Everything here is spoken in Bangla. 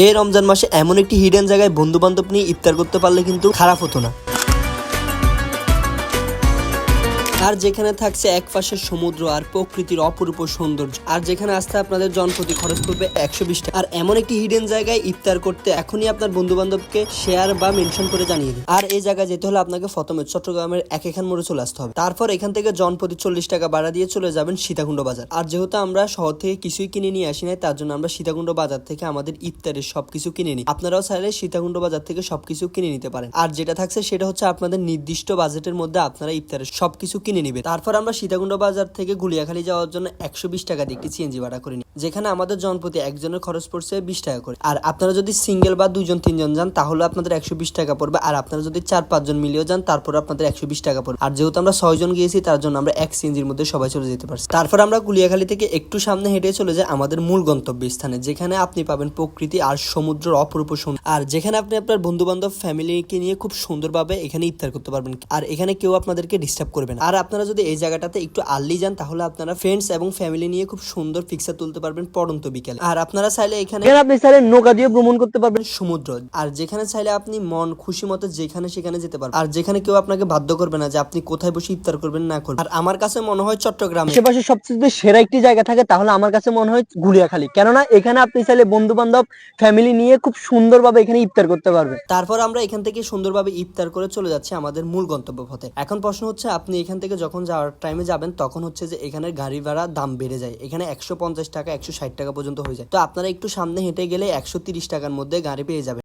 এই রমজান মাসে এমন একটি হিডেন জায়গায় বন্ধু বান্ধব নিয়ে ইফতার করতে পারলে কিন্তু খারাপ হতো না। আর যেখানে থাকছে এক পাশে সমুদ্র আর প্রকৃতির অপরূপ সৌন্দর্য, আর যেখানে আসতে আপনাদের জনপ্রতি খরচ করবে 120 টাকা। আর এমন একটি হিডেন জায়গায় ইফতার করতে এখনই আপনার বন্ধু বান্ধবকে শেয়ার বা মেনশন করে জানিয়ে দিন। আর এই জায়গায় যেতে হলে আপনাকে প্রথমে চট্টগ্রামের একেখান মোড়ে চলে আসতে হবে। তারপর এখান থেকে জনপ্রতি 40 টাকা ভাড়া দিয়ে চলে যাবেন সীতাকুণ্ড বাজার। আর যেহেতু আমরা শহর থেকে কিছুই কিনে নিয়ে আসি নাই, তার জন্য আমরা সীতাকুণ্ড বাজার থেকে আমাদের ইফতারের সবকিছু কিনে নিই। আপনারাও চাইলে সীতাকুণ্ড বাজার থেকে সবকিছু কিনে নিতে পারেন। আর যেটা থাকছে সেটা হচ্ছে আপনাদের নির্দিষ্ট বাজেটের মধ্যে আপনারা ইফতারের সবকিছু কিনে নিবে। তারপর আমরা সীতাকুণ্ড বাজার থেকে গুলিয়াখালী যাওয়ার জন্য 120 টাকা দিয়ে একটি সিএনজি ভাড়া করে নিই, যেখানে আমাদের জনপ্রতি একজনের খরচ পড়ছে 20 টাকা করে। আর আপনারা যদি সিঙ্গেল বা 2 জন 3 জন যান তাহলে আপনাদের 120 টাকা পড়বে। আর আপনারা যদি 4-5 জন মিলিয়ে যান তারপর আপনাদের 120 টাকা পড়বে। আর যেহেতু আমরা 6 জন গিয়েছি তার জন্য আমরা এক সিএনজির মধ্যে সবাই চলে যেতে পারছি। তারপর আমরা গুলিয়াখালী থেকে একটু সামনে হেঁটে চলে যাই আমাদের মূল গন্তব্য স্থানে, যেখানে আপনি পাবেন প্রকৃতি আর সমুদ্রের অপরূপ সৌন্দর্য। আর যেখানে আপনি আপনার বন্ধু বান্ধব ফ্যামিলিকে নিয়ে খুব সুন্দরভাবে এখানে ইফতার করতে পারবেন। আর এখানে কেউ আপনাদেরকে ডিস্টার্ব করবে না। আর আপনারা যদি এই জায়গাটাতে একটু আর্লি যান তাহলে আপনারা ফ্রেন্ডস এবং ফ্যামিলি নিয়ে খুব সুন্দর পিকচার তুলতে পারবেন পড়ন্ত বিকেলে। আর আপনারা চাইলে এখানে আপনি চাইলে নৌকা দিয়ে ভ্রমণ করতে পারবেন সমুদ্র। আর যেখানে চাইলে আপনি মন খুশি মতো যেখানে সেখানে যেতে পারবেন। আর যেখানে কেউ আপনাকে বাধ্য করবে না যে আপনি কোথায় বসে ইফতার করবেন না করবেন। আর আমার কাছে মনে হয় চট্টগ্রামে আশেপাশে সবচেয়ে যদি সেরা একটি জায়গা থাকে তাহলে আমার কাছে মনে হয় গুলিয়াখালী, কেননা এখানে আপনি চাইলে বন্ধু বান্ধব ফ্যামিলি নিয়ে খুব সুন্দরভাবে এখানে ইফতার করতে পারবেন। তারপর আমরা এখান থেকে সুন্দরভাবে ইফতার করে চলে যাচ্ছি আমাদের মূল গন্তব্য পথে। এখন প্রশ্ন হচ্ছে আপনি এখান থেকে যখন যাওয়ার টাইমে যাবেন তখন হচ্ছে যে এখানে গাড়ি ভাড়া দাম বেড়ে যায়। এখানে 150 টাকা 160 টাকা পর্যন্ত হয়ে যায়। তো আপনারা একটু সামনে হেঁটে গেলে 130 টাকার মধ্যে গাড়ি পেয়ে যাবেন।